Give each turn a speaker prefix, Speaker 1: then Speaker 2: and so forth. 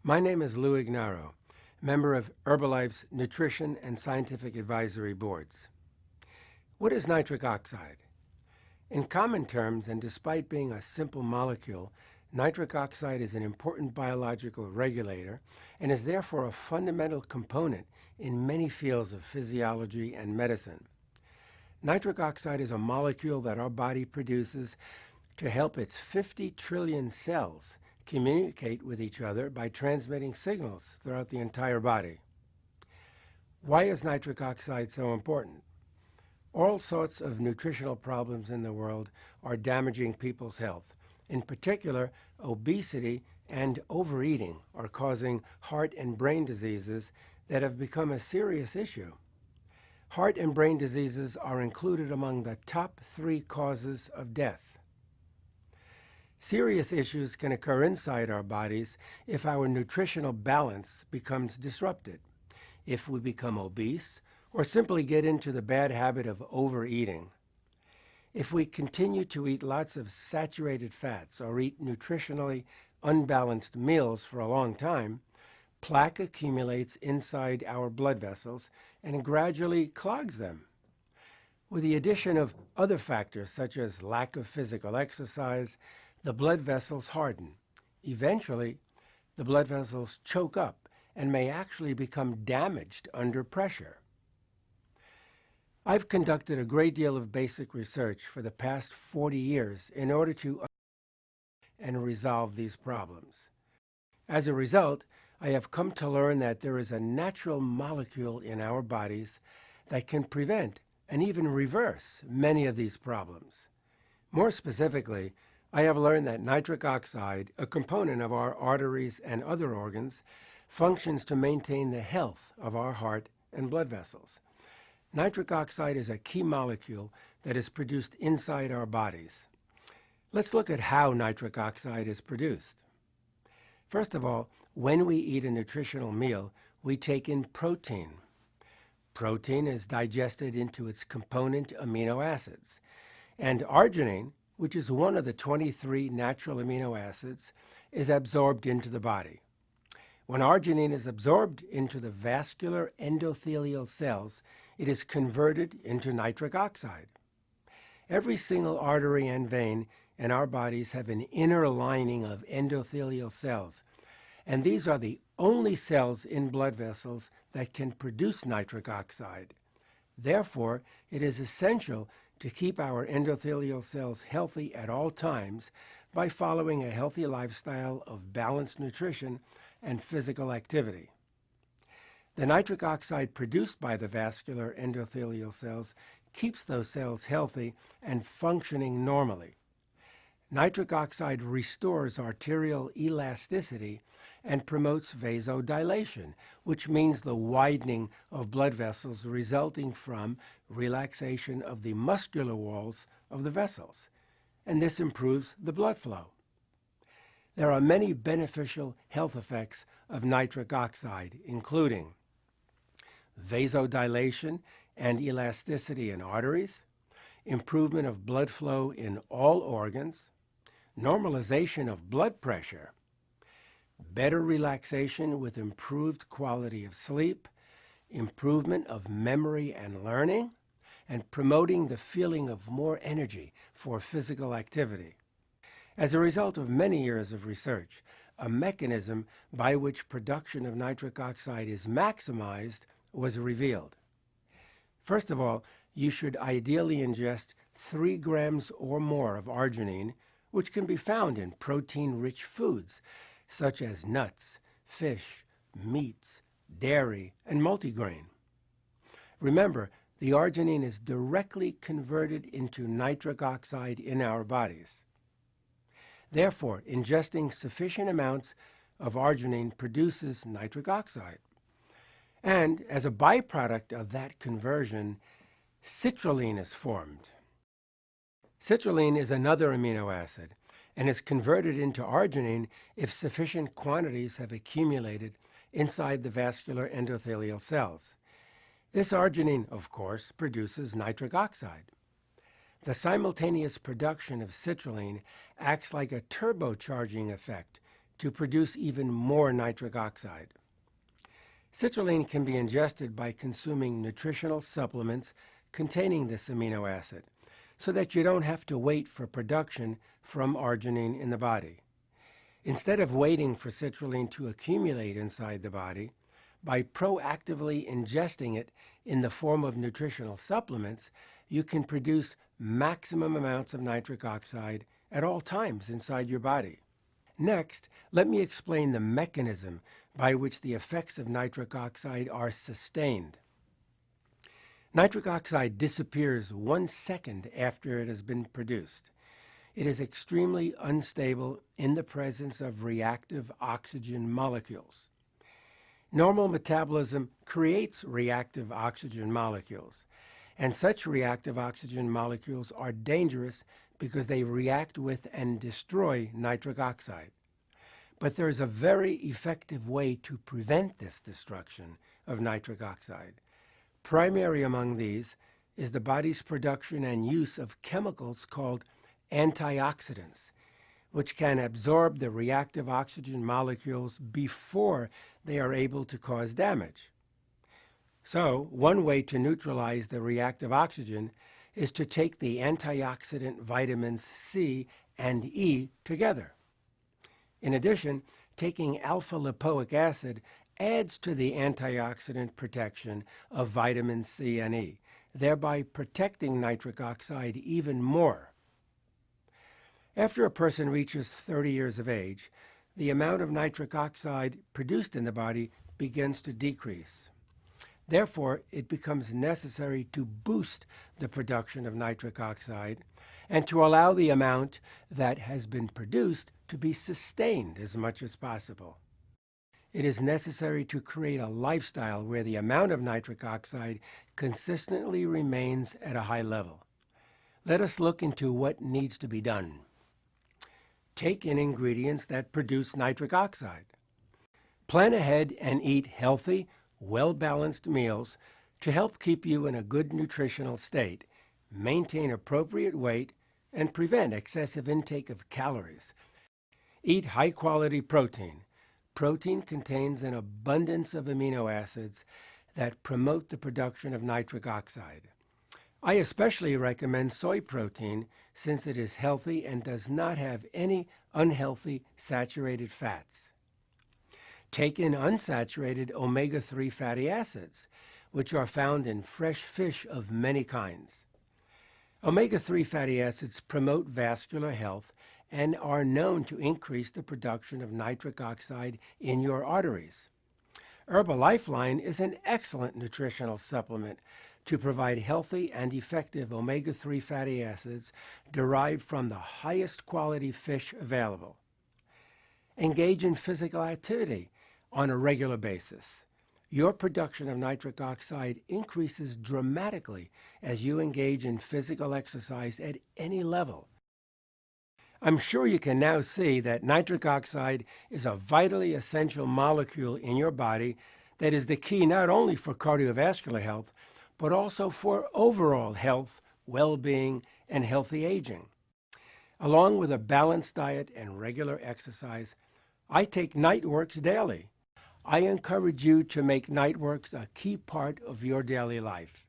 Speaker 1: My name is Lou Ignarro, member of Herbalife's Nutrition and Scientific Advisory Boards. What is nitric oxide? In common terms, and despite being a simple molecule, nitric oxide is an important biological regulator and is therefore a fundamental component in many fields of physiology and medicine. Nitric oxide is a molecule that our body produces to help its 50 trillion cells communicate with each other by transmitting signals throughout the entire body. Why is nitric oxide so important? All sorts of nutritional problems in the world are damaging people's health. In particular, obesity and overeating are causing heart and brain diseases that have become a serious issue. Heart and brain diseases are included among the top 3 causes of death. Serious issues can occur inside our bodies if our nutritional balance becomes disrupted, if we become obese, or simply get into the bad habit of overeating. If we continue to eat lots of saturated fats or eat nutritionally unbalanced meals for a long time, plaque accumulates inside our blood vessels and gradually clogs them. With the addition of other factors such as lack of physical exercise, the blood vessels harden. Eventually, the blood vessels choke up and may actually become damaged under pressure. I've conducted a great deal of basic research for the past 40 years in order to and resolve these problems. As a result, I have come to learn that there is a natural molecule in our bodies that can prevent and even reverse many of these problems. More specifically, I have learned that nitric oxide, a component of our arteries and other organs, functions to maintain the health of our heart and blood vessels. Nitric oxide is a key molecule that is produced inside our bodies. Let's look at how nitric oxide is produced. First of all, when we eat a nutritional meal, we take in protein. Protein is digested into its component amino acids, and arginine, which is one of the 23 natural amino acids, is absorbed into the body. When arginine is absorbed into the vascular endothelial cells, it is converted into nitric oxide. Every single artery and vein in our bodies have an inner lining of endothelial cells, and these are the only cells in blood vessels that can produce nitric oxide. Therefore, it is essential to keep our endothelial cells healthy at all times by following a healthy lifestyle of balanced nutrition and physical activity. The nitric oxide produced by the vascular endothelial cells keeps those cells healthy and functioning normally. Nitric oxide restores arterial elasticity and promotes vasodilation, which means the widening of blood vessels resulting from relaxation of the muscular walls of the vessels, and this improves the blood flow. There are many beneficial health effects of nitric oxide, including vasodilation and elasticity in arteries, improvement of blood flow in all organs, normalization of blood pressure, better relaxation with improved quality of sleep, improvement of memory and learning, and promoting the feeling of more energy for physical activity. As a result of many years of research, a mechanism by which production of nitric oxide is maximized was revealed. First of all, you should ideally ingest 3 grams or more of arginine, which can be found in protein-rich foods such as nuts, fish, meats, dairy, and multigrain. Remember, the arginine is directly converted into nitric oxide in our bodies. Therefore, ingesting sufficient amounts of arginine produces nitric oxide. And as a byproduct of that conversion, citrulline is formed. Citrulline is another amino acid and is converted into arginine if sufficient quantities have accumulated inside the vascular endothelial cells. This arginine, of course, produces nitric oxide. The simultaneous production of citrulline acts like a turbocharging effect to produce even more nitric oxide. Citrulline can be ingested by consuming nutritional supplements containing this amino acid, so that you don't have to wait for production from arginine in the body. Instead of waiting for citrulline to accumulate inside the body, by proactively ingesting it in the form of nutritional supplements, you can produce maximum amounts of nitric oxide at all times inside your body. Next, let me explain the mechanism by which the effects of nitric oxide are sustained. Nitric oxide disappears 1 second after it has been produced. It is extremely unstable in the presence of reactive oxygen molecules. Normal metabolism creates reactive oxygen molecules, and such reactive oxygen molecules are dangerous because they react with and destroy nitric oxide. But there is a very effective way to prevent this destruction of nitric oxide. Primary among these is the body's production and use of chemicals called antioxidants, which can absorb the reactive oxygen molecules before they are able to cause damage. So, one way to neutralize the reactive oxygen is to take the antioxidant vitamins C and E together. In addition, taking alpha-lipoic acid adds to the antioxidant protection of vitamins C and E, thereby protecting nitric oxide even more. After a person reaches 30 years of age, the amount of nitric oxide produced in the body begins to decrease. Therefore, it becomes necessary to boost the production of nitric oxide and to allow the amount that has been produced to be sustained as much as possible. It is necessary to create a lifestyle where the amount of nitric oxide consistently remains at a high level. Let us look into what needs to be done. Take in ingredients that produce nitric oxide. Plan ahead and eat healthy, well-balanced meals to help keep you in a good nutritional state, maintain appropriate weight, and prevent excessive intake of calories. Eat high-quality protein. Protein contains an abundance of amino acids that promote the production of nitric oxide. I especially recommend soy protein since it is healthy and does not have any unhealthy saturated fats. Take in unsaturated omega-3 fatty acids, which are found in fresh fish of many kinds. Omega-3 fatty acids promote vascular health and are known to increase the production of nitric oxide in your arteries. Herbalifeline is an excellent nutritional supplement to provide healthy and effective omega-3 fatty acids derived from the highest quality fish available. Engage in physical activity on a regular basis. Your production of nitric oxide increases dramatically as you engage in physical exercise at any level. I'm sure you can now see that nitric oxide is a vitally essential molecule in your body that is the key not only for cardiovascular health, but also for overall health, well-being, and healthy aging. Along with a balanced diet and regular exercise, I take Nightworks daily. I encourage you to make Nightworks a key part of your daily life.